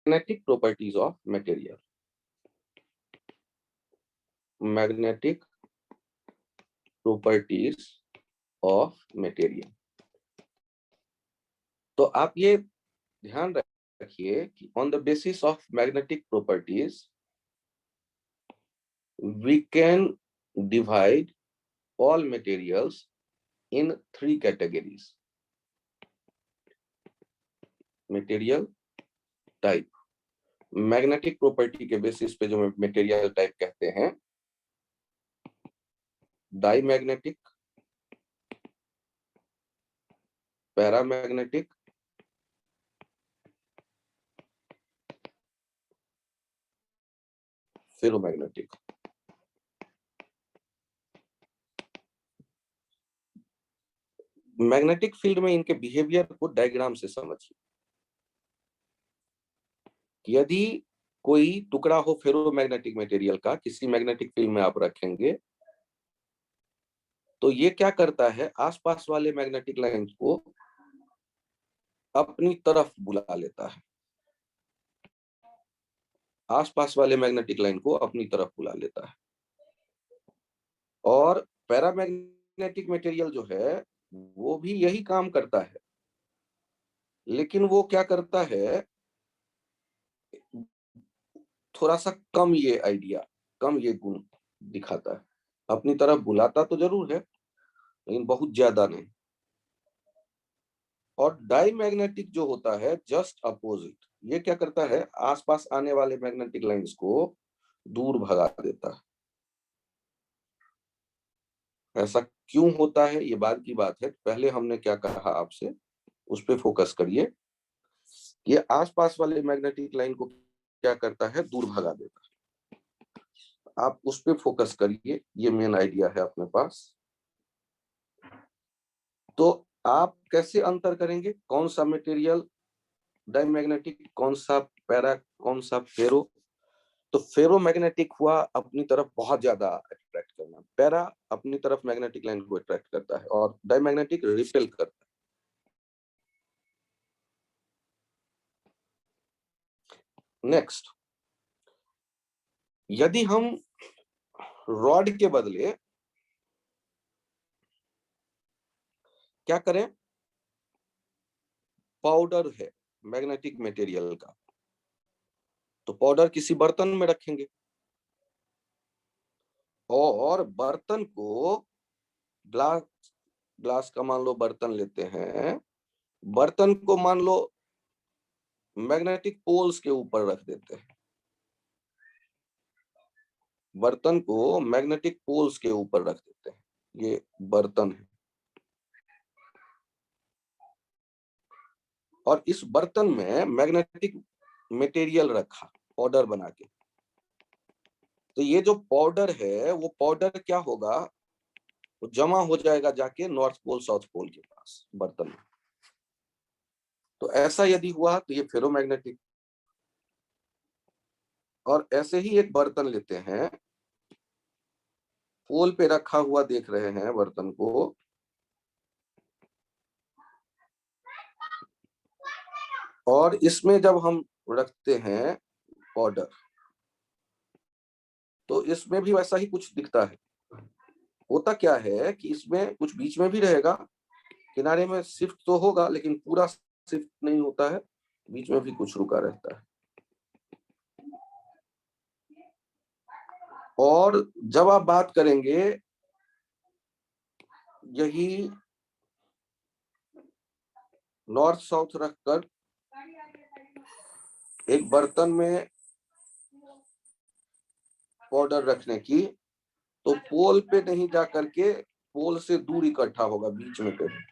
magnetic properties of material. Magnetic properties of material. तो आप ये ध्यान रखिए कि on the basis of magnetic properties we can divide all materials in 3 categories. Material type. Magnetic property के basis पे जो मटेरियल टाइप कहते हैं, diamagnetic, paramagnetic, ferromagnetic. Magnetic field में इनके बिहेवियर को डायग्राम से समझिए। यदि कोई टुकड़ा हो फेरोमैग्नेटिक मटेरियल का, किसी मैग्नेटिक फील्ड में आप रखेंगे, तो ये क्या करता है, आसपास वाले मैग्नेटिक लाइन को अपनी तरफ बुला लेता है। आसपास वाले मैग्नेटिक लाइन को अपनी तरफ बुला लेता है। और पैरामैग्नेटिक मटेरियल जो है वो भी यही काम करता है, लेकिन वो क्या करता है, थोड़ा सा कम ये आइडिया, कम ये गुण दिखाता है। अपनी तरफ बुलाता तो जरूर है, लेकिन बहुत ज्यादा नहीं। और डाईमैग्नेटिक जो होता है जस्ट अपोजिट, ये क्या करता है, आसपास आने वाले मैग्नेटिक लाइंस को दूर भगा देता है। ऐसा क्यों होता है ये बाद की बात है, पहले हमने क्या कहा आपसे उस पे फोकस करिए। ये आसपास वाले मैग्नेटिक लाइन को क्या करता है, दूर भगा देता है। आप उस पे फोकस करिए, ये मेन आइडिया है अपने पास। तो आप कैसे अंतर करेंगे, कौन सा मटेरियल डाईमैग्नेटिक, कौन सा पैरा, कौन सा फेरो। तो फेरोमैग्नेटिक हुआ अपनी तरफ बहुत ज्यादा अट्रैक्ट करना, पैरा अपनी तरफ मैग्नेटिक लाइन को अट्रैक्ट करता है, और डाईमैग्नेटिक रिपेल करता है। नेक्स्ट, यदि हम रॉड के बदले क्या करें, पाउडर है मैग्नेटिक मटेरियल का, तो पाउडर किसी बर्तन में रखेंगे, और बर्तन को ग्लास, ग्लास का मान लो बर्तन लेते हैं, बर्तन को मान लो मैग्नेटिक पोल्स के ऊपर रख देते हैं। बर्तन को मैग्नेटिक पोल्स के ऊपर रख देते हैं, ये बर्तन है। और इस बर्तन में मैग्नेटिक मटेरियल रखा पाउडर बना के, तो ये जो पाउडर है वो पाउडर क्या होगा, वो जमा हो जाएगा जाके नॉर्थ पोल साउथ पोल के पास बर्तन में। तो ऐसा यदि हुआ तो ये फेरोमैग्नेटिक। और ऐसे ही एक बर्तन लेते हैं, पोल पे रखा हुआ देख रहे हैं बर्तन को, और इसमें जब हम रखते हैं पाउडर, तो इसमें भी वैसा ही कुछ दिखता है। होता क्या है कि इसमें कुछ बीच में भी रहेगा, किनारे में शिफ्ट तो होगा, लेकिन पूरा शिफ्ट नहीं होता है, बीच में भी कुछ रुका रहता है। और जब आप बात करेंगे यही नॉर्थ साउथ रखकर एक बर्तन में पाउडर रखने की, तो पोल पे नहीं जा करके पोल से दूर इकट्ठा होगा बीच में कहीं।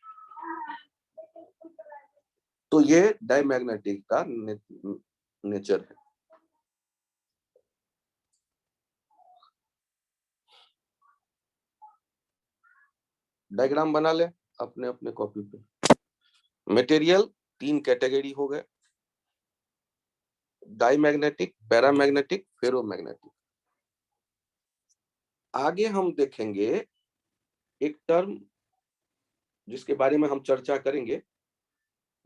तो ये डाईमैग्नेटिक का नेचर है। डायग्राम बना ले अपने अपने कॉपी पे। मटेरियल 3 कैटेगरी हो गए, डाईमैग्नेटिक, पैरामैग्नेटिक, फेरोमैग्नेटिक। आगे हम देखेंगे एक टर्म जिसके बारे में हम चर्चा करेंगे,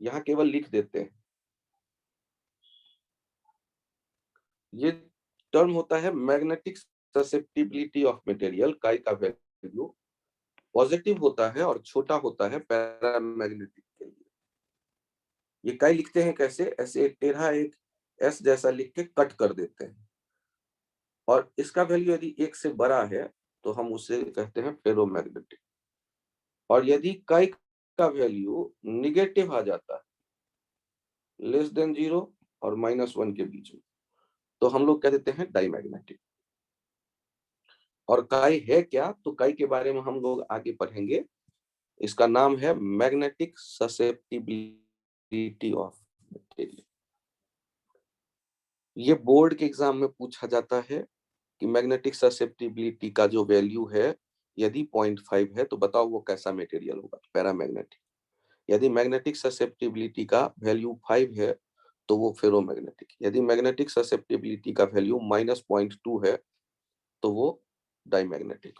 यहाँ केवल लिख देते हैं, ये टर्म होता है मैग्नेटिक ससेप्टिबिलिटी ऑफ मटेरियल। काई का वैल्यू पॉजिटिव होता है और छोटा होता है पैरामैग्नेटिक के लिए। ये काई लिखते हैं कैसे? ऐसे टेढ़ा एक एस जैसा लिख के कट कर देते हैं, और इसका वैल्यू यदि 1 से बड़ा है तो हम उसे कहते हैं फेरोमैग्नेटिक। और यदि काई का वैल्यू निगेटिव आ जाता है, लेस देन 0 और -1 के बीच में, तो हम लोग कह देते हैं डाईमैग्नेटिक। और काई है क्या? तो काई के बारे में हम लोग आगे पढ़ेंगे। इसका नाम है मैग्नेटिक ससेप्टिबिलिटी ऑफ मटेरियल। ये बोर्ड के एग्जाम में पूछा जाता है कि मैग्नेटिक ससेप्टिबिलिटी का जो वैल्यू है, यदि 0.5 है तो बताओ वो कैसा मटेरियल होगा? पैरामैग्नेटिक। यदि मैग्नेटिक ससेप्टिबिलिटी का वैल्यू 5 है तो वो फेरोमैग्नेटिक। यदि मैग्नेटिक ससेप्टिबिलिटी का वैल्यू -0.2 है तो वो डाईमैग्नेटिक।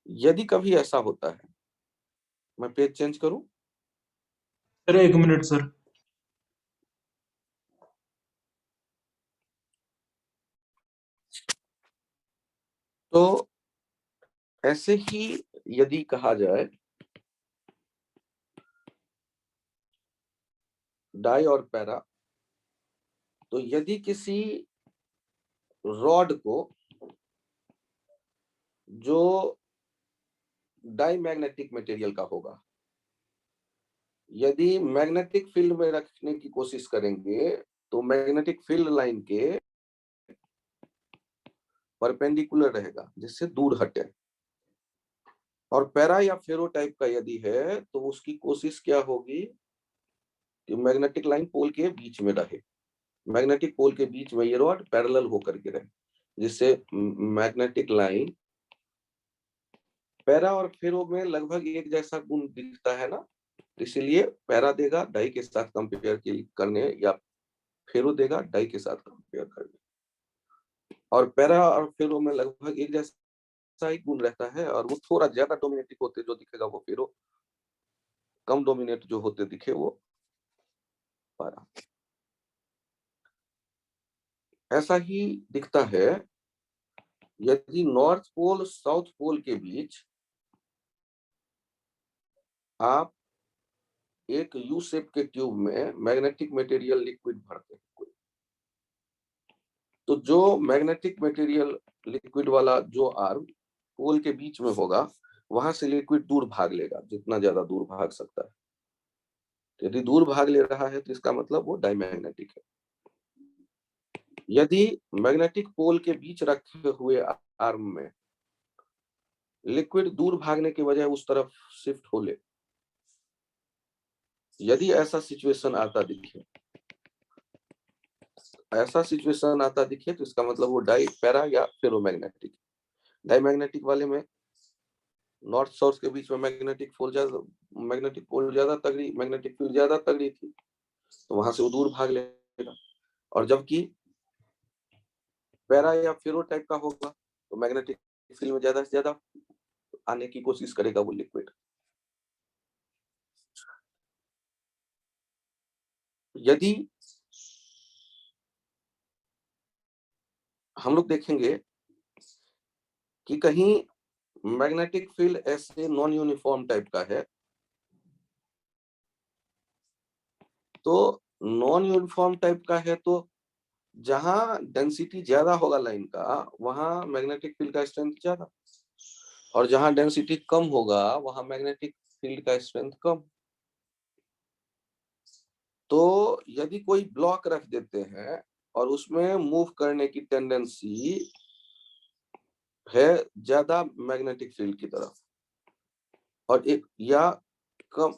यदि कभी ऐसा होता है, मैं पेज चेंज करूं? Sir 1 minute sir. तो ऐसे ही यदि कहा जाए डाई और पैरा, तो यदि किसी रॉड को जो डाईमैग्नेटिक मटेरियल का होगा, यदि मैग्नेटिक फील्ड में रखने की कोशिश करेंगे तो मैग्नेटिक फील्ड लाइन के परपेंडिकुलर रहेगा, जिससे दूर हटे। और पैरा या फेरो टाइप का यदि है तो उसकी कोशिश क्या होगी कि मैग्नेटिक लाइन पोल के बीच में रहे, मैग्नेटिक पोल के बीच में ये रॉड पैरेलल होकर के रहे, जिससे मैग्नेटिक लाइन, पैरा और फेरो में लगभग एक जैसा गुण दिखता है ना, इसीलिए पैरा देगा डाई के साथ कंपेयर करने, या फेरो देगा डाई के साथ कंपेयर करने। और पैरा और फेरो में लगभग एक जैसा ही गुण रहता है, और वो थोड़ा ज्यादा डोमिनेटिव होते जो दिखेगा वो फेरो, कम डोमिनेट जो होते दिखे वो पैरा। ऐसा ही दिखता है यदि नॉर्थ पोल साउथ पोल के बीच आप एक यू शेप के ट्यूब में मैग्नेटिक मटेरियल लिक्विड भरते हैं, तो जो मैग्नेटिक मटेरियल लिक्विड वाला जो आर्म पोल के बीच में होगा, वहां से लिक्विड दूर भाग लेगा, जितना ज्यादा दूर भाग सकता है। यदि दूर भाग ले रहा है तो इसका मतलब वो डाईमैग्नेटिक है। यदि मैग्नेटिक पोल के बीच रखे हुए आर्म में लिक्विड दूर भागने के बजाय उस तरफ शिफ्ट हो ले, यदि ऐसा सिचुएशन आता दिखे, तो इसका मतलब वो डाई पैरा या फेरोमैग्नेटिक। डाईमैग्नेटिक वाले में नॉर्थ साउथ के बीच में मैग्नेटिक पोल ज्यादा तगड़ी, मैग्नेटिक फील्ड ज्यादा तगड़ी थी, तो वहां से वो दूर भाग लेगा। और जबकि पैरा या फेरो टाइप का होगा तो मैग्नेटिक फील्ड में ज्यादा से ज्यादा आने की कोशिश करेगा वो लिक्विड। यदि हम लोग देखेंगे कि कहीं मैग्नेटिक फील्ड ऐसे नॉन यूनिफॉर्म टाइप का है, तो नॉन यूनिफॉर्म टाइप का है तो जहां डेंसिटी ज्यादा होगा लाइन का, वहां मैग्नेटिक फील्ड का स्ट्रेंथ ज्यादा, और जहां डेंसिटी कम होगा वहां मैग्नेटिक फील्ड का स्ट्रेंथ कम। तो यदि कोई ब्लॉक रख देते हैं और उसमें मूव करने की टेंडेंसी है ज्यादा मैग्नेटिक फील्ड की तरफ, और एक या कम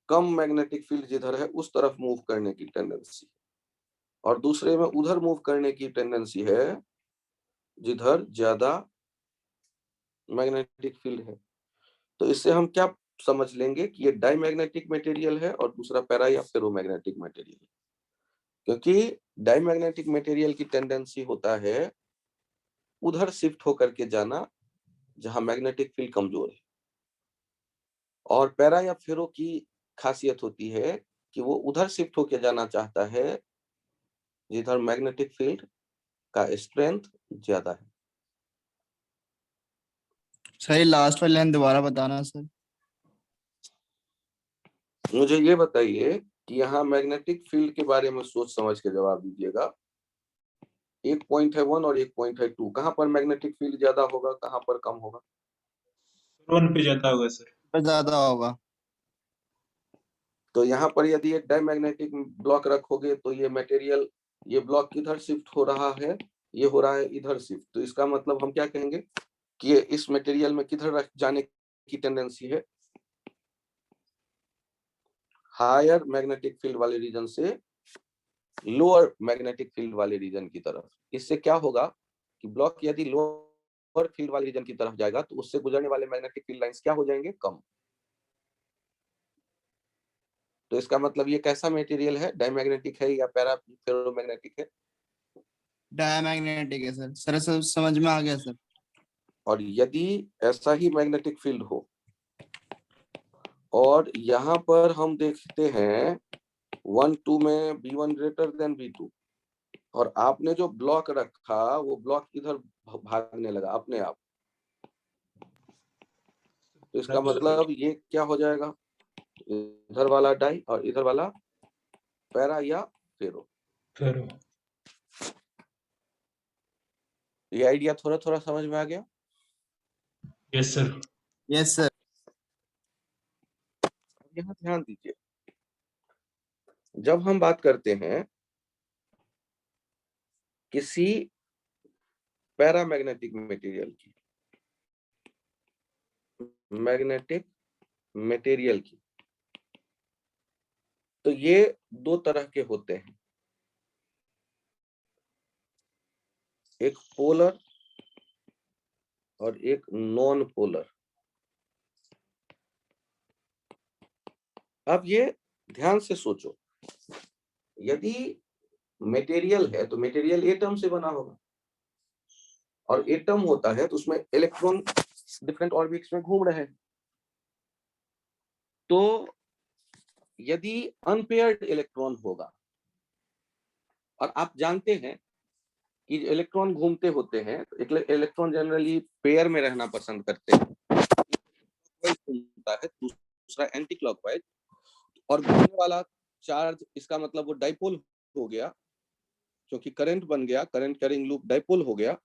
कम मैग्नेटिक फील्ड जिधर है उस तरफ मूव करने की टेंडेंसी, और दूसरे में उधर मूव करने की टेंडेंसी है जिधर ज्यादा मैग्नेटिक फील्ड है, तो इससे हम क्या समझ लेंगे कि ये डाईमैग्नेटिक मटेरियल है और दूसरा पैरा या फेरोमैग्नेटिक मटेरियल है। क्योंकि डाईमैग्नेटिक मटेरियल की टेंडेंसी होता है उधर शिफ्ट होकर के जाना जहां मैग्नेटिक फील्ड कमजोर है, और पैरा या फेरो की खासियत होती है कि वो उधर शिफ्ट होके जाना चाहता है जिधर मैग्नेटिक फील्ड का स्ट्रेंथ ज्यादा है। सही, लास्ट वाली लाइन दोबारा बताना सर। मुझे ये बताइए कि यहाँ मैग्नेटिक फील्ड के बारे में सोच समझ के जवाब दीजिएगा। एक पॉइंट है 1 और एक पॉइंट है 2, कहाँ पर मैग्नेटिक फील्ड ज्यादा होगा, कहाँ पर कम होगा? 1 पे जाता होगा सर। ज्यादा होगा। तो यहाँ पर यदि एक डायमैग्नेटिक ब्लॉक रखोगे तो ये मटेरियल, ये ब्लॉक किधर शिफ्ट हो रहा है, ये हो रहा है इधर शिफ्ट। तो इसका मतलब हम क्या कहेंगे कि ये इस मटेरियल में किधर रख जाने की टेंडेंसी है, हायर मैग्नेटिक फील्ड वाले रीजन से लोअर मैग्नेटिक फील्ड वाले रीजन की तरफ। इससे क्या होगा कि ब्लॉक यदि लोअर फील्ड वाले रीजन की तरफ जाएगा तो उससे गुजरने वाले मैग्नेटिक फील्ड लाइंस क्या हो जाएंगे, कम। तो इसका मतलब ये कैसा मटेरियल है, डायमैग्नेटिक है या पैरा फेरोमैग्नेटिक है? डायमैग्नेटिक है सर। सर समझ में आ गया सर। और यदि ऐसा ही मैग्नेटिक फील्ड हो और यहाँ पर हम देखते हैं 1 2 में B1 ग्रेटर देन B2 और आपने जो ब्लॉक रखा वो ब्लॉक इधर भागने लगा अपने आप, तो इसका मतलब ये क्या हो जाएगा, इधर वाला डाई और इधर वाला पैरा या फेरो। फेरो। ये आइडिया थोड़ा थोड़ा समझ में आ गया? Yes sir. Yes sir. यहाँ ध्यान दीजिए, जब हम बात करते हैं किसी पैरामैग्नेटिक मटेरियल की, मैग्नेटिक मटेरियल की, तो ये दो तरह के होते हैं, एक पोलर और एक नॉन पोलर। अब ये ध्यान से सोचो, यदि मटेरियल है तो मटेरियल एटम से बना होगा और एटम होता है तो उसमें इलेक्ट्रॉन डिफरेंट ऑर्बिट्स में घूम रहे हैं। तो यदि अनपेयर्ड इलेक्ट्रॉन होगा, और आप जानते हैं कि इलेक्ट्रॉन घूमते होते हैं तो इलेक्ट्रॉन जनरली पेयर में रहना पसंद करते हैं, घूमता है, दूसरा एंटी क्लॉकवाइज, और घूमने वाला चार्ज, इसका मतलब वो डाइपोल हो गया, क्योंकि करंट बन गया, करंट कैरिंग लूप डाइपोल हो गया।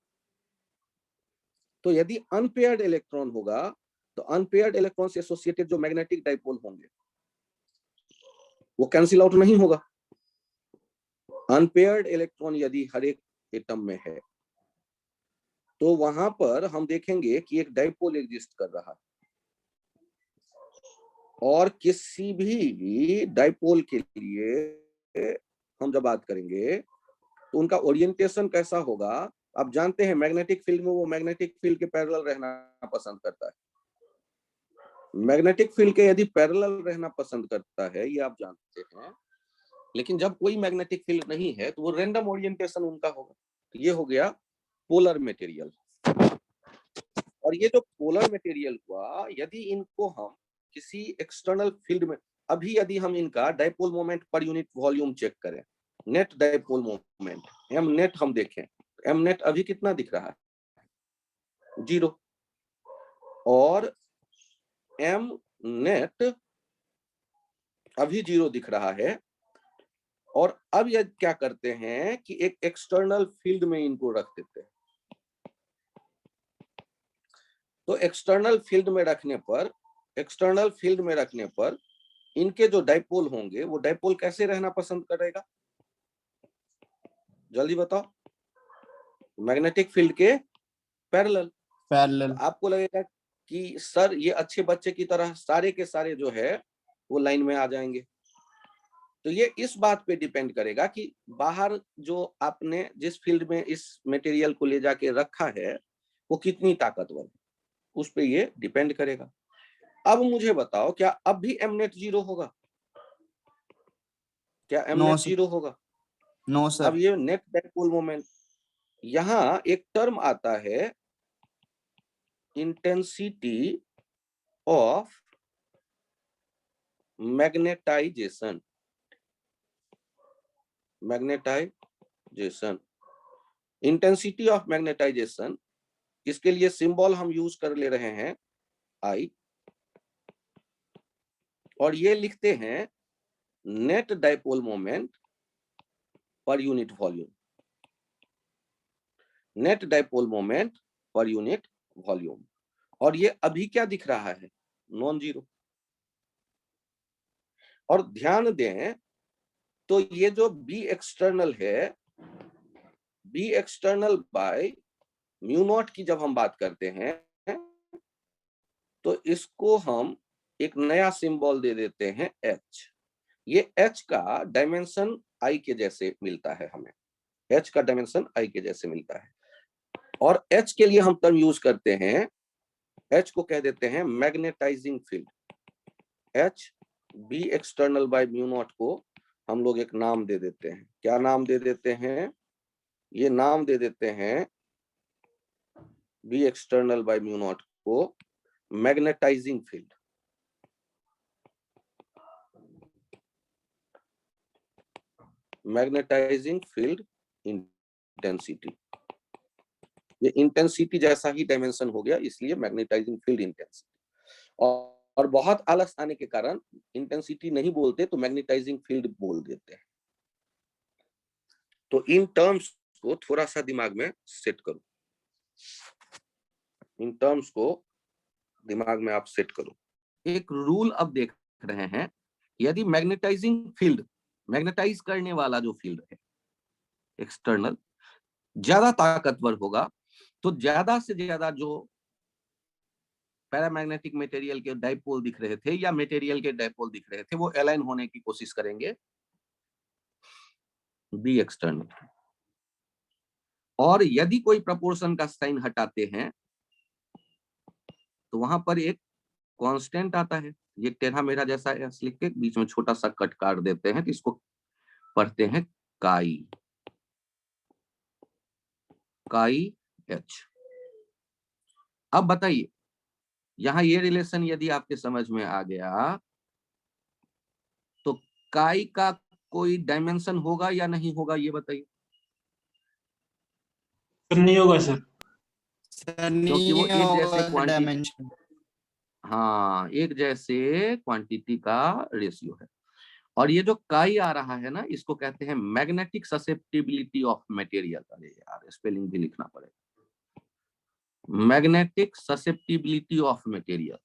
तो यदि अनपेयर्ड इलेक्ट्रॉन होगा तो अनपेयर्ड इलेक्ट्रॉन से एसोसिएटेड जो मैग्नेटिक डाइपोल होंगे वो कैंसिल आउट नहीं होगा। अनपेयर्ड इलेक्ट्रॉन यदि हर एक एटम में है तो वहां पर हम देखेंगे कि एक डाइपोल एग्जिस्ट कर रहा है, और किसी भी डाइपोल के लिए हम जब बात करेंगे तो उनका ओरिएंटेशन कैसा होगा। आप जानते हैं मैग्नेटिक फील्ड में वो मैग्नेटिक फील्ड के पैरेलल रहना पसंद करता है। मैग्नेटिक फील्ड के यदि पैरेलल रहना पसंद करता है ये आप जानते हैं, लेकिन जब कोई मैग्नेटिक फील्ड नहीं है तो वो रैंडम ओरिएंटेशन उनका होगा। तो ये हो गया पोलर मटेरियल। और ये जो पोलर मटेरियल हुआ, यदि इनको हम किसी एक्सटर्नल फील्ड में, अभी यदि हम इनका डाइपोल मोमेंट पर यूनिट वॉल्यूम चेक करें, net dipole moment M net हम देखें, एम नेट अभी कितना दिख रहा है, 0, और एम नेट अभी 0 दिख रहा है। और अब यह क्या करते हैं कि एक एक्सटर्नल फील्ड में इनको रख देते हैं। तो एक्सटर्नल फील्ड में रखने पर इनके जो डाइपोल होंगे वो डाइपोल कैसे रहना पसंद करेगा, जल्दी बताओ? मैग्नेटिक फील्ड के पैरेलल। पैरेलल। आपको लगेगा कि सर ये अच्छे बच्चे की तरह सारे के सारे जो है वो लाइन में आ जाएंगे। तो ये इस बात पे डिपेंड करेगा कि बाहर जो आपने जिस फील्ड में इस मटेरियल को ले जाके रखा है वो कितनी ताकतवर है, उस पे ये डिपेंड करेगा। अब मुझे बताओ, क्या अब भी एम नेट 0 होगा? क्या एम नेट 0 होगा? No sir. अब ये नेट डाइपोल मोमेंट, यहाँ एक टर्म आता है intensity of magnetization, magnetization, intensity of magnetization, इसके लिए सिंबल हम यूज कर ले रहे हैं आई, और ये लिखते हैं नेट डाइपोल मोमेंट पर unit volume, net dipole moment पर यूनिट वॉल्यूम। और ये अभी क्या दिख रहा है, नॉन जीरो। और ध्यान दें तो ये जो बी एक्सटर्नल है, B external by mu naught की जब हम बात करते हैं तो इसको हम एक नया सिंबल दे देते हैं एच। ये एच का डायमेंशन आई के जैसे मिलता है हमें, एच का डायमेंशन आई के जैसे मिलता है। और एच के लिए हम टर्म यूज करते हैं, एच को कह देते हैं magnetizing field. H B external by mu naught को हम लोग एक नाम दे देते हैं, क्या नाम दे देते हैं, ये नाम दे देते हैं B external by mu naught को magnetising field. Magnetising field intensity, ये इंटेंसिटी जैसा ही डायमेंशन हो गया, इसलिए मैग्नेटाइजिंग फील्ड इंटेंसिटी। और बहुत आलस आने के कारण इंटेंसिटी नहीं बोलते तो मैग्नेटाइजिंग फील्ड बोल देते हैं। तो इन टर्म्स को थोड़ा सा दिमाग में सेट करो, इन टर्म्स को दिमाग में आप सेट करो। एक रूल अब देख रहे हैं, यदि मैग्नेटाइजिंग फील्ड, मैग्नेटाइज करने वाला जो फील्ड है एक्सटर्नल, ज्यादा ताकतवर होगा तो ज्यादा से ज्यादा जो पैरामैग्नेटिक मटेरियल के डाइपोल दिख रहे थे या मटेरियल के डाइपोल दिख रहे थे वो अलाइन होने की कोशिश करेंगे बी एक्सटर्नल। और यदि कोई प्रपोर्शन का साइन हटाते हैं तो वहां पर एक कांस्टेंट आता है, ये टेढ़ा मेढ़ा जैसा एस लिख के बीच में छोटा सा कट काट देते हैं तो इसको पढ़ते हैं काई, काई एच। अब बताइए यहां ये रिलेशन यदि आपके समझ में आ गया तो काई का कोई डायमेंशन होगा या नहीं होगा, ये बताइए। सर नहीं होगा सर। सर क्योंकि वो नहीं एक जैसे होगा क्वांटिटी, डायमेंशन। हाँ एक जैसे क्वांटिटी का रेशियो है। और ये जो काई आ रहा है ना, इसको कहते हैं मैग्नेटिक ससेप्टिबिलिटी ऑफ मटेरियल। अरे यार स्पेलिंग भी लिखना पड़ेगा, magnetic susceptibility of material.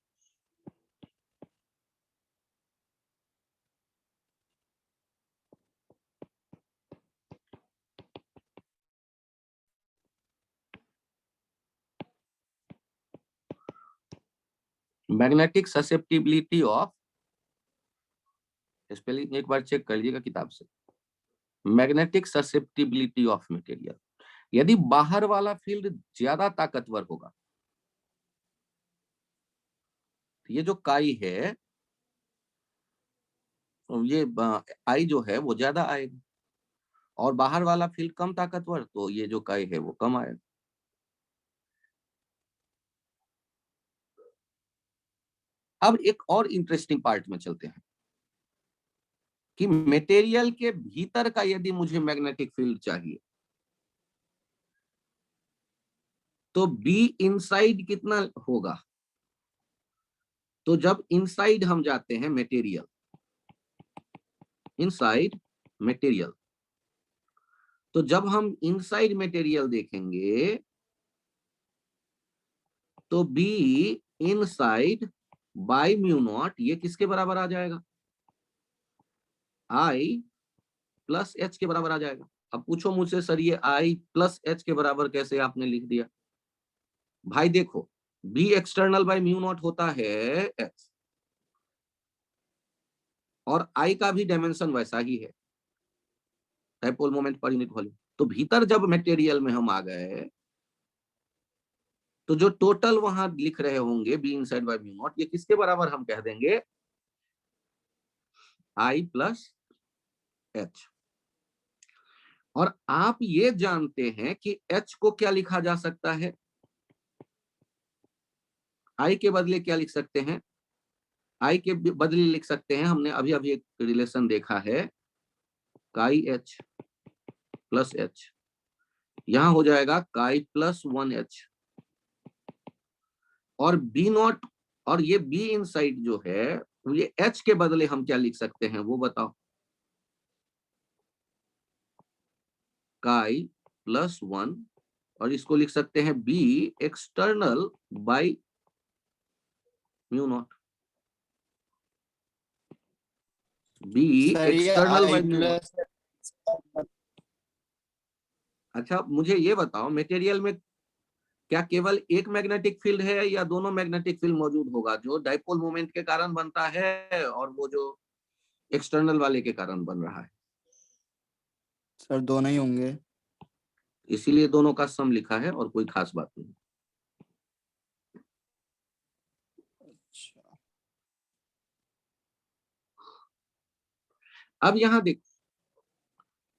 Magnetic susceptibility of, spelling एक बार चेक कर लीजिएगा किताब से, मैग्नेटिक ससेप्टिबिलिटी ऑफ मटेरियल। यदि बाहर वाला फील्ड ज्यादा ताकतवर होगा, ये जो काई है, ये आई जो है वो ज्यादा आएगा, और बाहर वाला फील्ड कम ताकतवर तो ये जो काई है वो कम आएगा। अब एक और इंटरेस्टिंग पार्ट में चलते हैं कि मटेरियल के भीतर का यदि मुझे मैग्नेटिक फील्ड चाहिए तो बी इनसाइड कितना होगा। तो जब इनसाइड हम जाते हैं मटेरियल, इनसाइड मटेरियल, तो जब हम इनसाइड मटेरियल देखेंगे तो be inside bye mu not ये किसके बराबर आ जाएगा, आई प्लस एच के बराबर आ जाएगा। अब पूछो मुझसे सर ये आई प्लस एच के बराबर कैसे आपने लिख दिया। भाई देखो B external by mu naught होता है एच, और आई का भी डायमेंशन वैसा ही है, डाइपोल मोमेंट पर यूनिट वॉल्यूम। तो भीतर जब मटेरियल में हम आ गए तो जो टोटल वहां लिख रहे होंगे be inside bye mu not, ये किसके बराबर हम कह देंगे, आई प्लस एच। और आप ये जानते हैं कि एच को क्या लिखा जा सकता है, आई के बदले क्या लिख सकते हैं, आई के बदले लिख सकते हैं, हमने अभी अभी एक रिलेशन देखा है, काई एच प्लस एच, यहां हो जाएगा काई प्लस 1h, और बी नॉट, और ये बी इनसाइड जो है ये एच के बदले हम क्या लिख सकते हैं वो बताओ, काई प्लस 1, और इसको लिख सकते हैं B external by mu naught, B sir ये external I by mu naught. Plus अच्छा मुझे ये बताओ, मटेरियल में क्या केवल एक मैग्नेटिक फील्ड है या दोनों मैग्नेटिक फील्ड मौजूद होगा, जो डाइपोल मोमेंट के कारण बनता है और वो जो एक्सटर्नल वाले के कारण बन रहा है? सर दोनों ही होंगे। इसीलिए दोनों का सम लिखा है और कोई खास बात नहीं। अच्छा अब यहां देखो,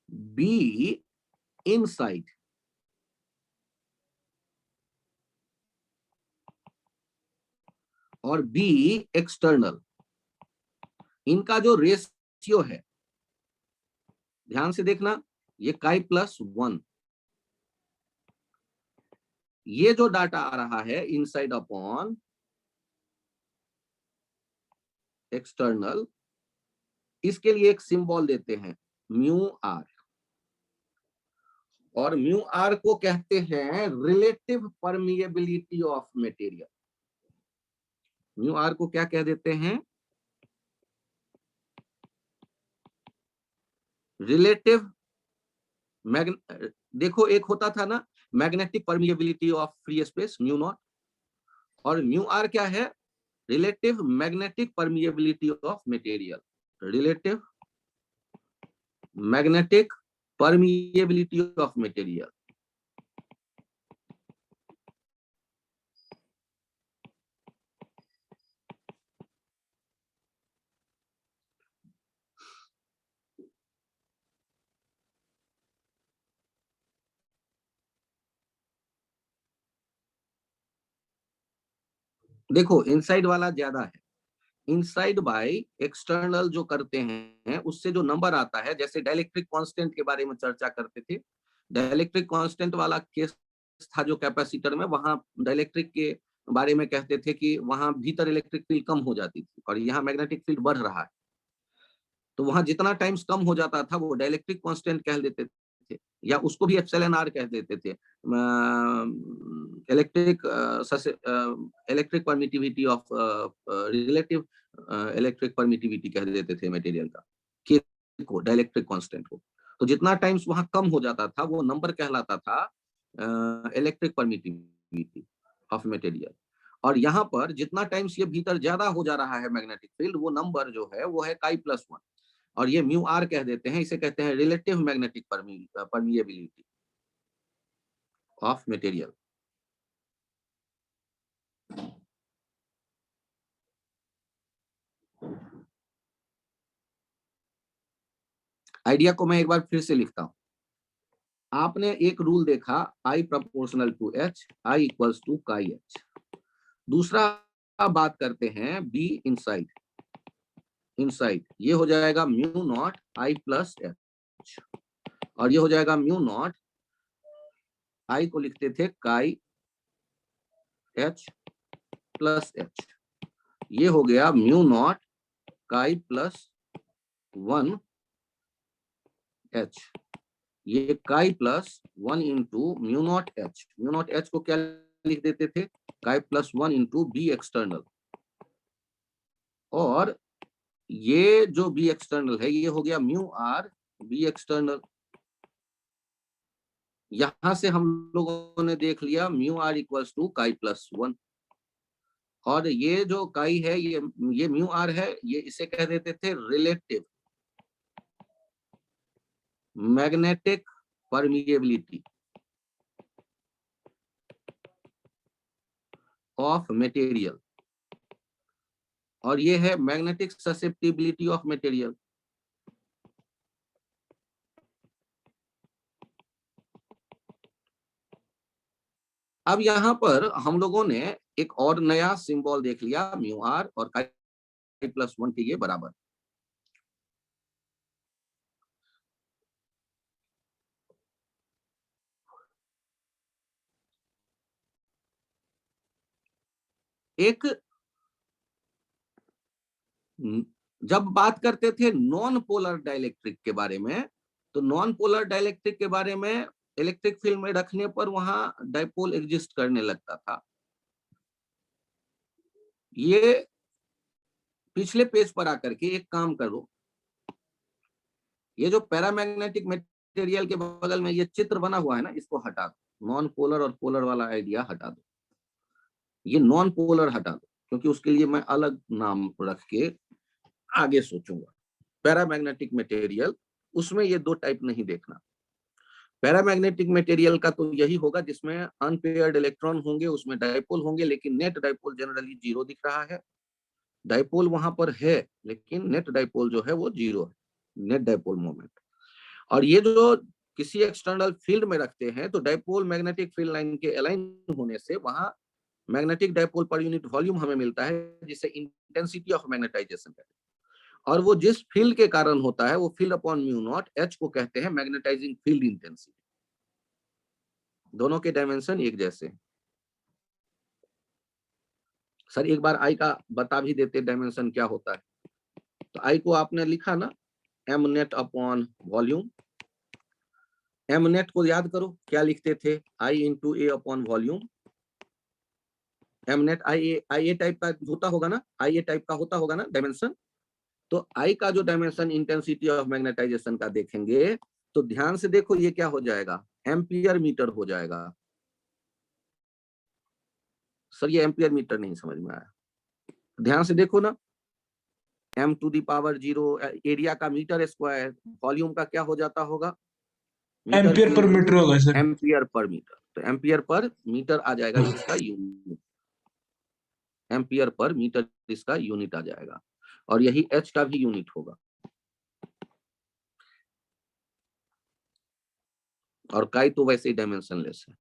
बी इनसाइड और बी एक्सटर्नल, इनका जो रेशियो है ध्यान से देखना, ये काई प्लस 1, ये जो डाटा आ रहा है इनसाइड अपॉन एक्सटर्नल, इसके लिए एक सिंबल देते हैं म्यू आर, और म्यू आर को कहते हैं relative permeability of material. Mu R को क्या कह देते हैं? रिलेटिव देखो एक होता था ना magnetic permeability of free space mu naught, और म्यू आर क्या है? Relative magnetic permeability of material, relative magnetic permeability of material. देखो इनसाइड वाला ज्यादा है, इनसाइड बाय एक्सटर्नल जो करते हैं उससे जो नंबर आता है, जैसे डाइलेक्ट्रिक कांस्टेंट के बारे में चर्चा करते थे, डाइलेक्ट्रिक कांस्टेंट वाला केस था जो कैपेसिटर में, वहां डाइलेक्ट्रिक के बारे में कहते थे कि वहां भीतर इलेक्ट्रिक फील्ड कम हो जाती थी और यहाँ मैग्नेटिक फील्ड बढ़ रहा है, तो वहां जितना टाइम्स कम हो जाता था वो डाइलेक्ट्रिक कांस्टेंट कह देते थे, या उसको भी एप्सिलॉन आर कह देते थे, electric electric permittivity of relative electric permittivity कह देते थे मटेरियल का, कि को डाइलेक्ट्रिक कांस्टेंट को, तो जितना टाइम्स वहां कम हो जाता था वो नंबर कहलाता था इलेक्ट्रिक परमिटिविटी ऑफ मटेरियल, और यहाँ पर जितना टाइम्स ये भीतर ज्यादा हो जा रहा है मैग्नेटिक फील्ड, वो नंबर जो है वो है काई प्लस 1, और ये म्यू आर कह देते हैं, इसे कहते हैं relative magnetic permeability of material. Idea को मैं एक बार फिर से लिखता हूं, आपने एक रूल देखा I proportional to H, I equals to chi H। दूसरा बात करते हैं B इनसाइड, इनसाइड ये हो जाएगा mu naught I plus H, और ये हो जाएगा म्यू नॉट, I को लिखते थे काई H प्लस H, ये हो गया म्यू नॉट काई प्लस 1 H, ये काई plus 1 into mu naught H, mu naught H को क्या लिख देते थे? काई प्लस 1 इंटू बी एक्सटर्नल, और ये जो बी एक्सटर्नल है ये हो गया म्यू आर बी एक्सटर्नल। यहां से हम लोगों ने देख लिया म्यू आर इक्वल्स टू काई प्लस 1, और ये जो काई है ये म्यू आर है, ये इसे कह देते थे relative magnetic permeability of material, और ये है मैग्नेटिक ससेप्टिबिलिटी ऑफ मटेरियल। अब यहाँ पर हम लोगों ने एक और नया सिंबल देख लिया म्यू आर और काई I+1 के ये बराबर। एक जब बात करते थे नॉन पोलर डाइलेक्ट्रिक के बारे में, तो नॉन पोलर डाइलेक्ट्रिक के बारे में इलेक्ट्रिक फील्ड में रखने पर वहां डाइपोल एग्जिस्ट करने लगता था। ये पिछले पेज पर आकर के एक काम करो, ये जो पैरामैग्नेटिक मटेरियल के बगल में ये चित्र बना हुआ है ना, इसको हटा दो। नॉन पोलर और पोलर वाला आइडिया हटा दो, ये नॉन पोलर हटा दो, क्योंकि उसके लिए मैं अलग नाम रख के आगे सोचूंगा। पैरामैग्नेटिक मटेरियल, उसमें ये दो टाइप नहीं देखना। पैरामैग्नेटिक मटेरियल का तो यही होगा जिसमें अनपेयर्ड इलेक्ट्रॉन होंगे, उसमें डाइपोल होंगे, लेकिन नेट डाइपोल जनरली 0 दिख रहा है। डाइपोल वहां पर है, लेकिन नेट डाइपोल जो है वो 0 है, नेट डाइपोल मोमेंट। और ये जो किसी एक्सटर्नल फील्ड में रखते हैं, तो डाइपोल मैग्नेटिक फील्ड लाइन के अलाइन होने से वहां मैग्नेटिक डाइपोल पर यूनिट वॉल्यूम हमें मिलता है, जिसे इंटेंसिटी ऑफ मैग्नेटाइजेशन कहते हैं। और वो जिस फील्ड के कारण होता है, वो field upon mu naught H को कहते हैं मैग्नेटाइजिंग फील्ड इंटेंसिटी। दोनों के डायमेंशन एक जैसे। सर एक बार I का बता भी देते डायमेंशन क्या होता है। तो I को आपने लिखा ना m net upon volume. m net को याद करो क्या लिखते थे, I into A upon volume. m net IA type का होता होगा ना, IA टाइप का होता होगा ना डायमेंशन। तो I का जो डायमेंशन इंटेंसिटी ऑफ मैग्नेटाइजेशन का देखेंगे, तो ध्यान से देखो ये क्या हो जाएगा, एम्पियर मीटर हो जाएगा। सर ये एम्पियर मीटर नहीं समझ में आया, ध्यान से देखो ना, m⁻�0, एरिया का मीटर स्क्वायर, वॉल्यूम का क्या हो जाता होगा, एम्पियर पर मीटर होगा सर। Ampere per metre. तो एम्पियर पर मीटर आ जाएगा इसका यूनिट, एम्पियर पर मीटर इसका यूनिट आ जाएगा, और यही H का भी यूनिट होगा। और काई तो वैसे ही डायमेंशनलेस है।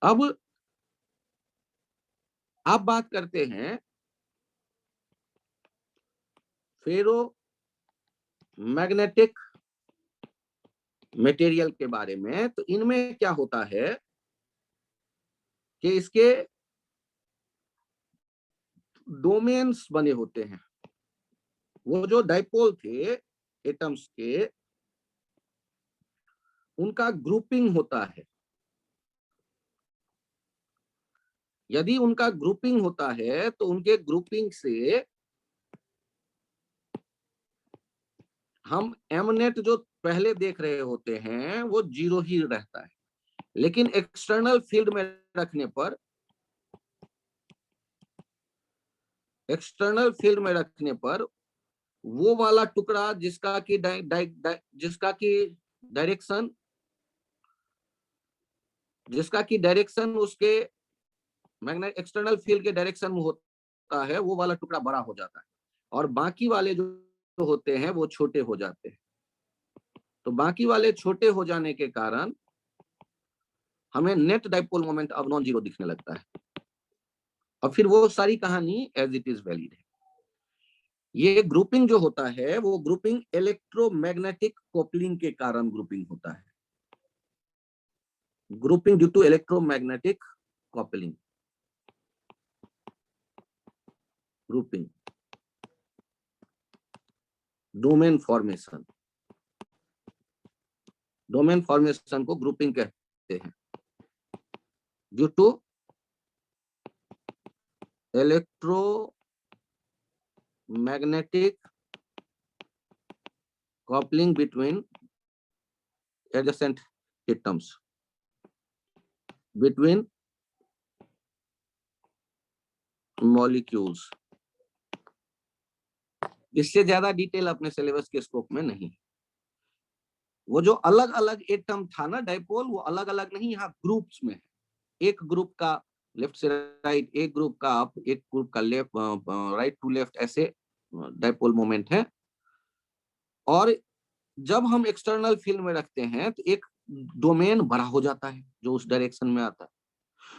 अब आप बात करते हैं फेरो मैग्नेटिक मटेरियल के बारे में। तो इनमें क्या होता है कि इसके डोमेन्स बने होते हैं। वो जो डाइपोल थे एटम्स के, उनका ग्रुपिंग होता है। यदि उनका ग्रुपिंग होता है तो उनके ग्रुपिंग से हम एमनेट जो पहले देख रहे होते हैं वो 0 ही रहता है, लेकिन एक्सटर्नल फील्ड में रखने पर, एक्सटर्नल फील्ड में रखने पर वो वाला टुकड़ा जिसका की डायरेक्शन उसके मैग्नेट एक्सटर्नल फील्ड के डायरेक्शन में होता है, वो वाला टुकड़ा बड़ा हो जाता है, और बाकी वाले जो होते हैं वो छोटे हो जाते हैं। तो बाकी वाले छोटे हो जाने के कारण हमें नेट डाइपोल मोमेंट अब नॉन जीरो दिखने लगता है, और फिर वो सारी कहानी एज इट इज वैलिड है। ये ग्रुपिंग जो होता है वो ग्रुपिंग इलेक्ट्रोमैग्नेटिक कपलिंग के कारण ग्रुपिंग होता है, grouping due to electromagnetic coupling, grouping, domain formation, domain formation को ग्रुपिंग कहते हैं, due to electromagnetic coupling between adjacent atoms, between molecules। इससे ज्यादा डिटेल अपने सिलेबस के स्कोप में नहीं। वो जो अलग अलग एटम था ना डाइपोल, वो अलग अलग नहीं, यहाँ ग्रुप्स में है। एक ग्रुप का लेफ्ट से राइट, एक ग्रुप का अप, एक ग्रुप का लेफ्ट, राइट टू लेफ्ट, ऐसे डाइपोल मोमेंट है। और जब हम एक्सटर्नल फील्ड में रखते हैं तो एक डोमेन बड़ा हो जाता है जो उस डायरेक्शन में आता है,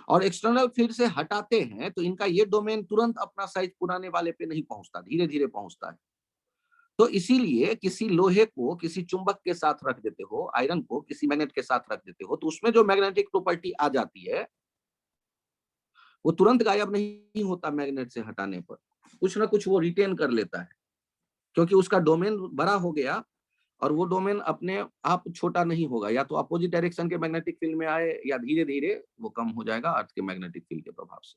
और एक्सटर्नल फील्ड से हटाते हैं तो इनका ये डोमेन तुरंत अपना साइज पुराने वाले पे नहीं पहुंचता, धीरे धीरे पहुंचता है। तो इसीलिए किसी लोहे को किसी चुंबक के साथ रख देते हो, आयरन को किसी मैग्नेट के साथ रख देते हो, तो उसमें जो मैग्नेटिक प्रॉपर्टी आ जाती है वो तुरंत गायब नहीं होता। मैग्नेट से हटाने पर कुछ ना कुछ वो रिटेन कर लेता है, क्योंकि उसका डोमेन बड़ा हो गया और वो डोमेन अपने आप छोटा नहीं होगा, या तो अपोजिट डायरेक्शन के मैग्नेटिक फील्ड में आए या धीरे धीरे वो कम हो जाएगा अर्थ के मैग्नेटिक फील्ड के प्रभाव से।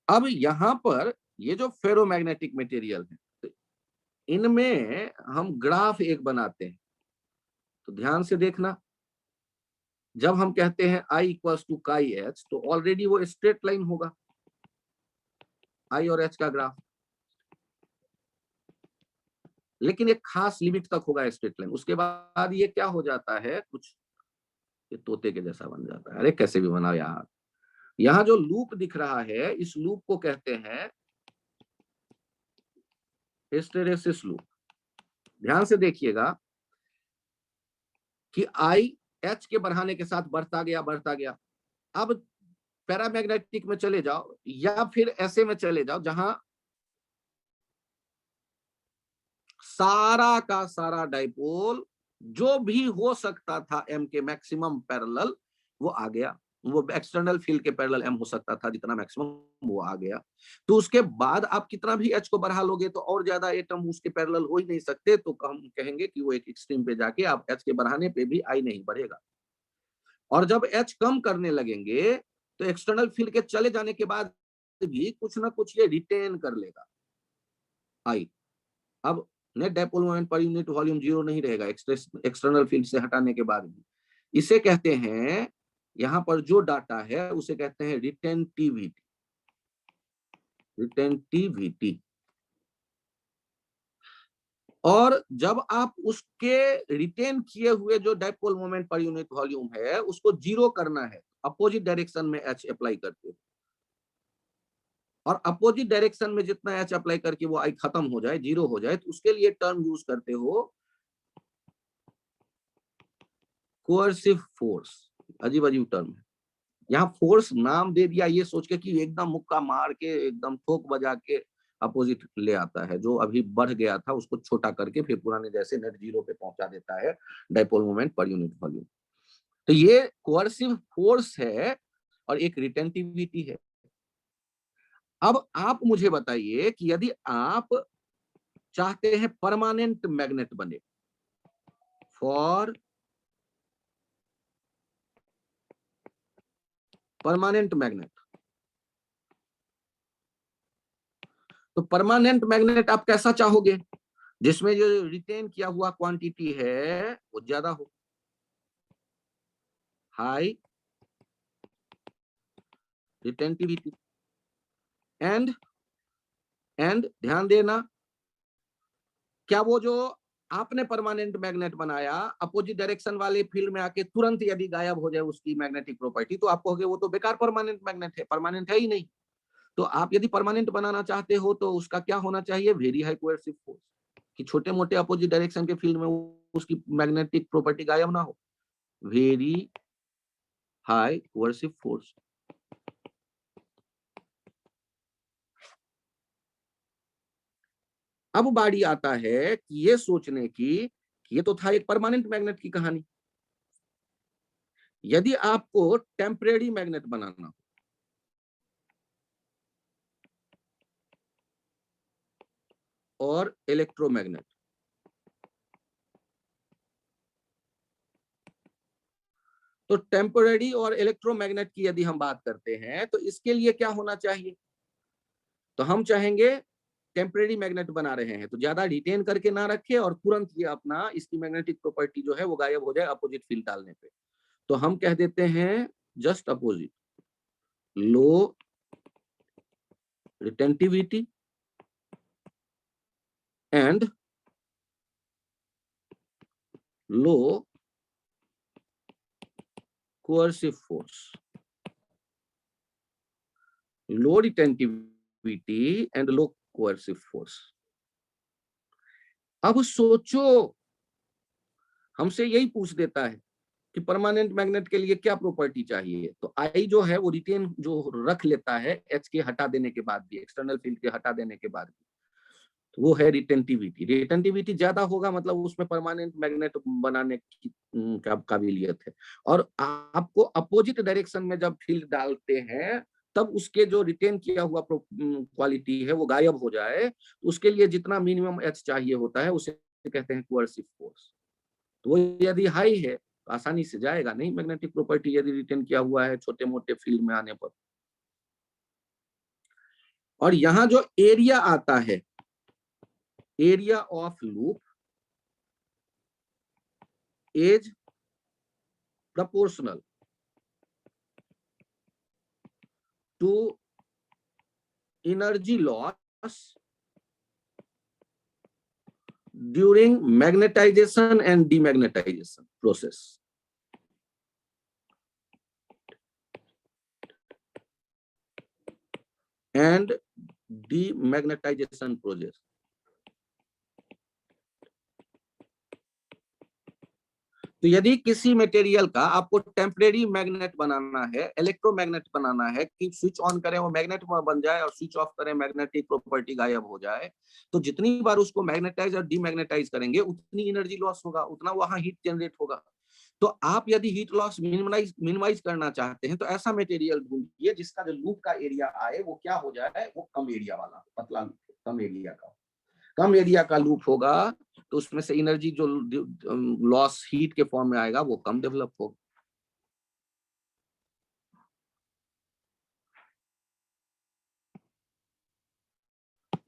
अब यहां पर ये जो फेरोमैग्नेटिक मटेरियल है, इनमें हम ग्राफ एक बनाते हैं, तो ध्यान से देखना। जब हम कहते हैं I इक्वल्स टू काई एच, तो ऑलरेडी वो स्ट्रेट लाइन होगा, I और H का ग्राफ, लेकिन एक खास लिमिट तक होगा स्ट्रेट लाइन। उसके बाद ये क्या हो जाता है, कुछ ये तोते के जैसा बन जाता है। अरे कैसे भी बनाओ यार। यहाँ जो लूप दिख रहा है, इस लूप को कहते हैं हिस्टेरेसिस लूप। ध्यान से देखिएगा कि I H के बढ़ाने के साथ बढ़ता गया। अब पैरामैग्नेटिक में चले जाओ या फिर ऐसे में चले जाओ जहां सारा का सारा डाइपोल जो भी हो सकता था M के मैक्सिमम पैरेलल वो आ गया। वो एक्सटर्नल फील्ड के पैरेलल M हो सकता था जितना मैक्सिमम, वो आ गया। तो उसके बाद आप कितना भी H को बढ़ा लोगे तो और ज्यादा एटम उसके पैरेलल हो ही नहीं सकते, तो हम कहेंगे कि वो एक एक्सट्रीम पे जाके आप H के बढ़ाने पे भी I नहीं बढ़ेगा। और जब H कम करने लगेंगे तो एक्सटर्नल फील्ड के चले जाने के बाद भी कुछ ना कुछ ये रिटेन कर लेगा I। अब नेट डाइपोल मोमेंट पर यूनिट वॉल्यूम 0 नहीं रहेगा एक्सटर्नल फील्ड से हटाने के बाद भी। इसे कहते हैं, यहां पर जो डाटा है उसे कहते हैं रिटेंटिविटी। रिटेंटिविटी। और जब आप उसके रिटेन किए हुए जो डाइपोल मोमेंट पर यूनिट वॉल्यूम है उसको 0 करना है, अपोजिट डायरेक्शन में H अप्लाई करते हो, और अपोजिट डायरेक्शन में जितना H अप्लाई करके वो I खत्म हो जाए, 0 हो जाए, तो उसके लिए टर्म यूज करते हो कोअर्सिव फोर्स। अजीब अजीब टर्म है। यहाँ फोर्स नाम दे दिया ये सोच के कि एकदम मुक्का मार के एकदम ठोक बजा के अपोजिट ले आता है, जो अभी बढ़ गया था उसको छोटा करके फिर पुराने जैसे नेट 0 पे पहुंचा देता है डाइपोल मोमेंट पर यूनिट वॉल्यूम। तो ये कोअर्सिव फोर्स है और एक रिटेंटिविटी है। अब आप मुझे बताइए कि यदि आप चाहते हैं परमानेंट मैग्नेट बने, फॉर परमानेंट मैग्नेट, तो परमानेंट मैग्नेट आप कैसा चाहोगे, जिसमें जो रिटेन किया हुआ क्वांटिटी है वो ज्यादा हो, हाई रिटेंटिविटी, एंड ध्यान देना, क्या वो जो आपने परमानेंट मैग्नेट बनाया अपोजिट डायरेक्शन वाले फील्ड में आके तुरंत यदि गायब हो जाए उसकी मैग्नेटिक प्रॉपर्टी, तो आप कहोगे वो तो बेकार परमानेंट मैग्नेट है, परमानेंट है ही नहीं। तो आप यदि परमानेंट बनाना चाहते हो तो उसका क्या होना चाहिए, वेरी हाई कोएर्सिव फोर्स, कि छोटे मोटे अपोजिट डायरेक्शन के फील्ड में उसकी मैग्नेटिक प्रॉपर्टी गायब ना हो, वेरी हाई कोएर्सिव फोर्स। अब बारी आता है कि ये सोचने की, ये तो था एक परमानेंट मैग्नेट की कहानी। यदि आपको टेम्परेरी मैग्नेट बनाना हो, और इलेक्ट्रोमैग्नेट, तो टेम्परेरी और इलेक्ट्रोमैग्नेट की यदि हम बात करते हैं तो इसके लिए क्या होना चाहिए, तो हम चाहेंगे टेम्परेरी मैग्नेट बना रहे हैं तो ज्यादा रिटेन करके ना रखे और तुरंत ये अपना इसकी मैग्नेटिक प्रॉपर्टी जो है वो गायब हो जाए अपोजिट फील्ड डालने पे। तो हम कह देते हैं just opposite, low retentivity and low coercive force, low retentivity and low coercive force। अब सोचो हमसे यही पूछ देता है कि परमानेंट मैग्नेट के लिए क्या प्रॉपर्टी चाहिए। तो आई जो है वो रिटेन जो रख लेता है एच के हटा देने के बाद भी, एक्सटर्नल फील्ड के हटा देने के बाद भी, तो वो है रिटेंटिविटी। रिटेंटिविटी ज्यादा होगा मतलब उसमें परमानेंट मैग्नेट बनाने की काबिलियत है। और आपको अपोजिट डायरेक्शन में जब फील्ड डालते हैं तब उसके जो रिटेन किया हुआ क्वालिटी है वो गायब हो जाए, तो उसके लिए जितना मिनिमम एच चाहिए होता है उसे कहते हैं कोएर्सिव फोर्स। तो वो यदि हाई है तो आसानी से जाएगा नहीं मैग्नेटिक प्रॉपर्टी यदि रिटेन किया हुआ है छोटे मोटे फील्ड में आने पर। और यहाँ जो एरिया आता है, area of loop is proportional to energy loss during magnetization and demagnetization process. And demagnetization process. तो यदि किसी मटेरियल का आपको टेम्परेरी मैग्नेट बनाना है, इलेक्ट्रोमैग्नेट बनाना है कि स्विच ऑन करें वो मैग्नेट बन जाए और स्विच ऑफ करें मैग्नेटिक प्रॉपर्टी गायब हो जाए, तो जितनी बार उसको मैग्नेटाइज और डीमैग्नेटाइज करेंगे उतनी एनर्जी लॉस होगा, उतना वहां हीट जनरेट होगा। तो आप यदि हीट लॉस मिनिमाइज करना चाहते हैं तो ऐसा मटेरियल ढूंढिए जिसका जो लूप का एरिया आए वो क्या हो जाए, वो कम एरिया वाला, पतला कम एरिया का, कम एरिया का लूप होगा तो उसमें से एनर्जी जो लॉस हीट के फॉर्म में आएगा वो कम डेवलप होगा।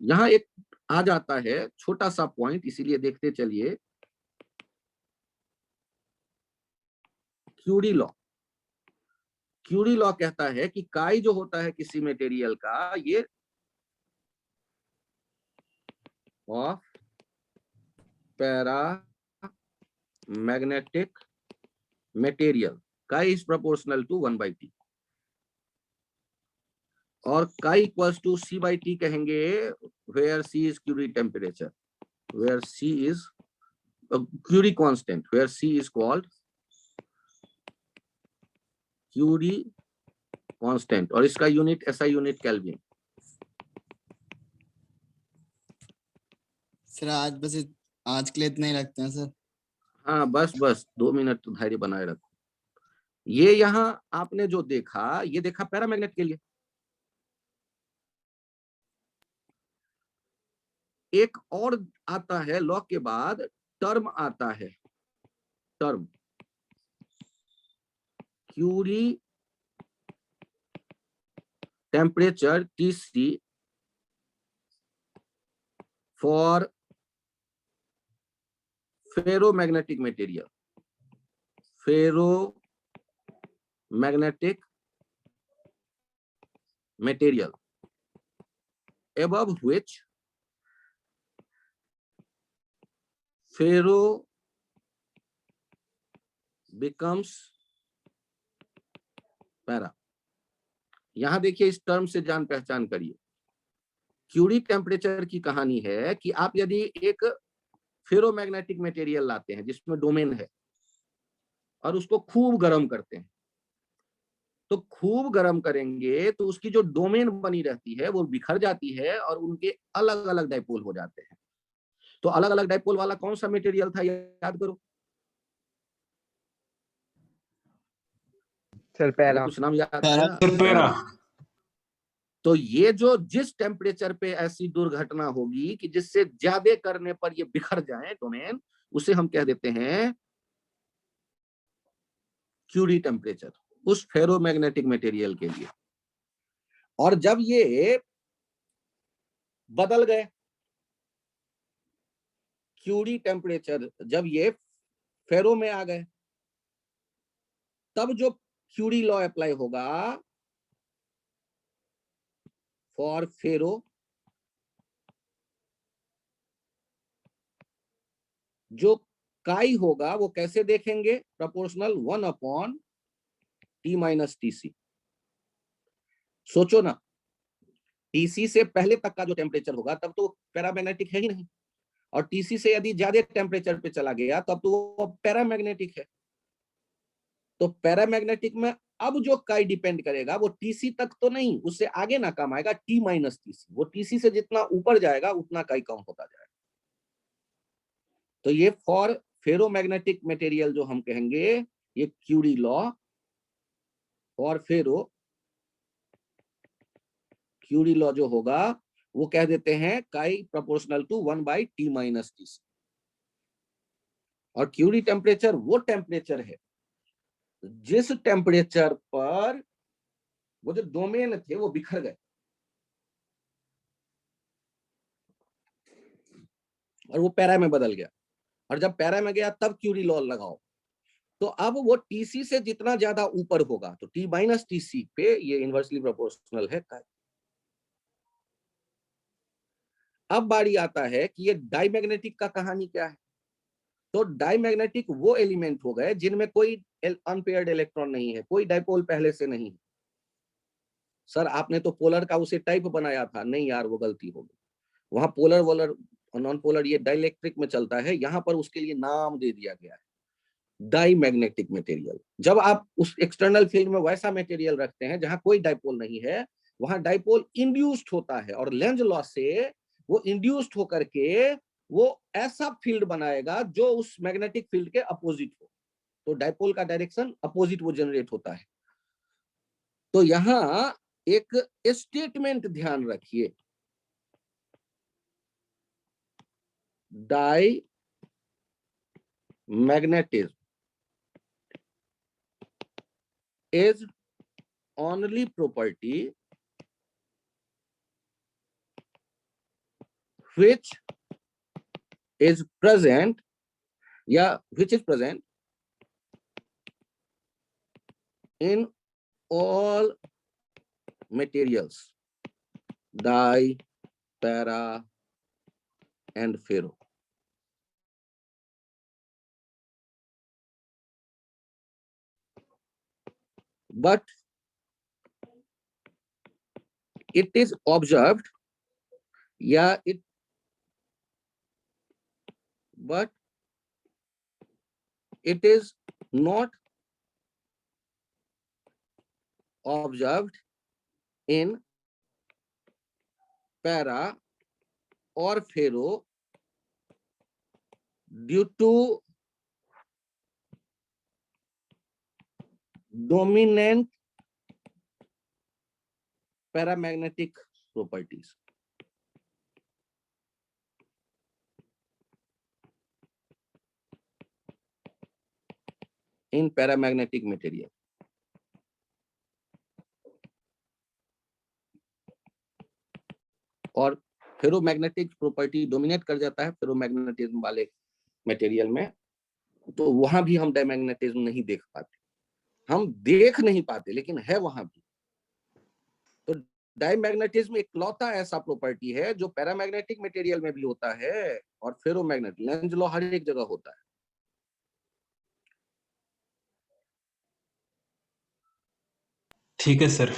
यहां एक आ जाता है छोटा सा पॉइंट, इसीलिए देखते चलिए। क्यूरी लॉ, क्यूरी लॉ कहता है कि काई जो होता है किसी मटेरियल का, ये of paramagnetic material chi is proportional to 1/t, और काई इक्वल्स टू c/t कहेंगे where c is Curie temperature, where c is Curie constant, where c is called Curie constant, और इसका unit SI unit kelvin. Sir आज के लिए इतना ही रखते हैं सर। हाँ बस 2 मिनट तो धैर्य बनाए रखो। ये यहाँ आपने जो देखा, ये देखा पैरामैग्नेट के लिए। एक और आता है लॉ के बाद, टर्म आता है, term Curie temperature TC for ferromagnetic material, ferromagnetic material above which ferro becomes para। यहां देखिए इस टर्म से जान पहचान करिए। क्यूरी टेम्परेचर की कहानी है कि आप यदि एक फेरोमैग्नेटिक मटेरियल लाते हैं जिसमें डोमेन है और उसको खूब गर्म करते हैं, तो खूब गर्म करेंगे तो उसकी जो डोमेन बनी रहती है वो बिखर जाती है और उनके अलग अलग डाइपोल हो जाते हैं। तो अलग अलग डाइपोल वाला कौन सा मटेरियल था याद करो सर। पैरा। कुछ नाम याद पैरा। आया? Sir para. तो ये जो जिस टेम्परेचर पे ऐसी दुर्घटना होगी कि जिससे ज्यादा करने पर ये बिखर जाए डोमेन, उसे हम कह देते हैं क्यूरी टेम्परेचर, उस फेरोमैग्नेटिक मटेरियल के लिए। और जब ये बदल गए, क्यूरी टेम्परेचर जब ये फेरो में आ गए, तब जो क्यूरी लॉ अप्लाई होगा फॉर फेरो, जो काई होगा वो कैसे देखेंगे, प्रोपोर्शनल 1/T-TC। सोचो ना, TC से पहले तक का जो टेम्परेचर होगा तब तो पैरामैग्नेटिक है ही नहीं, और टीसी से यदि ज्यादा टेम्परेचर पे चला गया तो अब तो वो पैरामैग्नेटिक है। तो पैरामैग्नेटिक में अब जो काई डिपेंड करेगा वो टीसी तक तो नहीं, उससे आगे ना कम आएगा, टी माइनस टीसी। वो टीसी से जितना ऊपर जाएगा उतना काई कम होता जाएगा। तो ये फॉर फेरोमैग्नेटिक मटेरियल जो हम कहेंगे, ये क्यूरी लॉ और क्यूरी लॉ जो होगा वो कह देते हैं chi proportional to 1/T minus TC. और क्यूरी टेम्परेचर वो टेम्परेचर है जिस टेम्परेचर पर वो जो डोमेन थे वो बिखर गए और वो पैरा में बदल गया, और जब पैरा में गया तब क्यूरी लॉ लगाओ। तो अब वो टीसी से जितना ज्यादा ऊपर होगा तो टी माइनस टीसी पे ये इनवर्सली प्रोपोर्शनल है। अब बारी आता है कि ये डाईमैग्नेटिक का कहानी क्या है। तो डाईमैग्नेटिक वो एलिमेंट हो गए जिनमें कोई अनपेयर्ड इलेक्ट्रॉन नहीं है, कोई डाइपोल पहले से नहीं है। सर आपने तो पोलर का उसे टाइप बनाया था, नहीं यार वो गलती हो गई। वहां पोलर वोलर नॉन पोलर ये डाइलेक्ट्रिक में चलता है, यहाँ पर उसके लिए नाम दे दिया गया है डाईमैग्नेटिक मटेरियल। जब आप उस एक्सटर्नल फील्ड में वैसा मटेरियल रखते हैं जहां कोई डाइपोल नहीं है, वहां डाइपोल इंड्यूस्ड होता है और लेंज लॉ से वो इंड्यूस्ड होकर के वो ऐसा फील्ड बनाएगा जो उस मैग्नेटिक फील्ड के अपोजिट हो। तो डाइपोल का डायरेक्शन अपोजिट वो जनरेट होता है। तो यहां एक स्टेटमेंट ध्यान रखिए, diamagnetism is only property which is present in all materials, die, para and ferro. But it is observed, but it is not observed in para or ferro due to dominant paramagnetic properties. In paramagnetic material. और ferromagnetic property dominate कर जाता है ferromagnetism वाले material में, तो वहां भी हम डायमैग्नेटिज्म नहीं देख पाते, हम देख नहीं पाते, लेकिन है वहां भी। तो डायमैग्नेटिज्म एक लौता ऐसा प्रॉपर्टी है जो पैरामैग्नेटिक मटेरियल में भी होता है और फेरोमैग्नेटिक लेंज लॉ हर एक जगह होता है। ठीक है सर।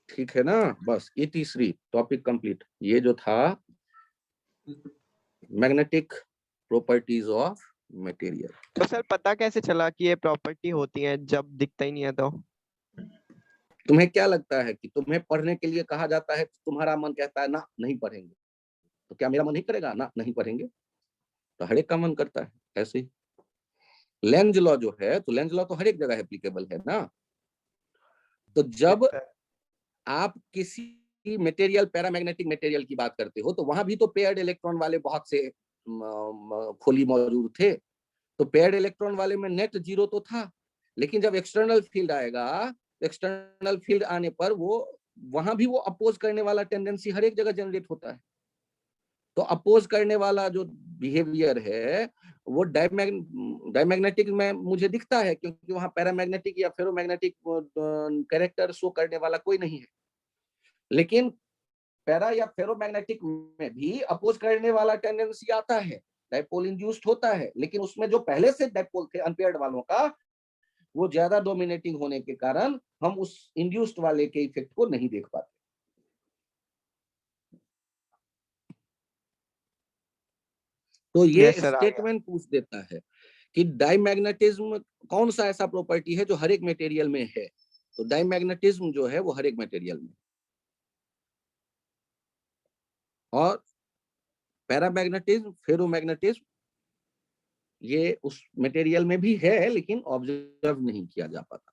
ठीक है ना, बस ये तीसरी टॉपिक कंप्लीट। ये जो था मैग्नेटिक प्रॉपर्टीज ऑफ मटेरियल। तो सर पता कैसे चला कि ये प्रॉपर्टी होती है जब दिखता ही नहीं है? तो तुम्हें क्या लगता है कि तुम्हें पढ़ने के लिए कहा जाता है, तुम्हारा मन कहता है ना नहीं पढ़ेंगे, तो क्या मेरा मन नहीं करेगा ना नहीं पढ़ेंगे? तो हर एक का मन करता है। ऐसे ही लेंज लॉ जो है, तो लेंज लॉ तो हर एक जगह एप्लीकेबल है ना। तो जब आप किसी मटेरियल पैरामैग्नेटिक मटेरियल की बात करते हो तो वहां भी तो पेयर्ड इलेक्ट्रॉन वाले बहुत से खोली मौजूद थे। तो पेयर्ड इलेक्ट्रॉन वाले में नेट जीरो तो था, लेकिन जब एक्सटर्नल फील्ड आएगा, एक्सटर्नल फील्ड आने पर वो वहां भी वो अपोज करने वाला टेंडेंसी हर एक जगह जनरेट होता है। तो अपोज करने वाला जो बिहेवियर है वो डायमैग्नेटिक में मुझे दिखता है, क्योंकि वहां पैरामैग्नेटिक या फेरोमैग्नेटिक कैरेक्टर शो करने वाला कोई नहीं है। लेकिन पैरा या फेरोमैग्नेटिक में भी अपोज करने वाला टेंडेंसी आता है, डाइपोल इंड्यूस्ड होता है, लेकिन उसमें जो पहले से डाइपोल थे अनपेयर्ड वालों का, वो ज्यादा डोमिनेटिंग होने के कारण हम उस इंड्यूस्ड वाले के इफेक्ट को नहीं देख पाते। तो ये Yes, sir, आ गया। स्टेटमेंट पूछ देता है कि डाईमैग्नेटिज्म कौन सा ऐसा प्रॉपर्टी है जो हर एक मटेरियल में है। तो डाईमैग्नेटिज्म जो है वो हर एक मटेरियल में, और पैरामैग्नेटिज्म, फेरोमैग्नेटिज्म ये उस मटेरियल में भी है लेकिन ऑब्जर्व नहीं किया जा पाता।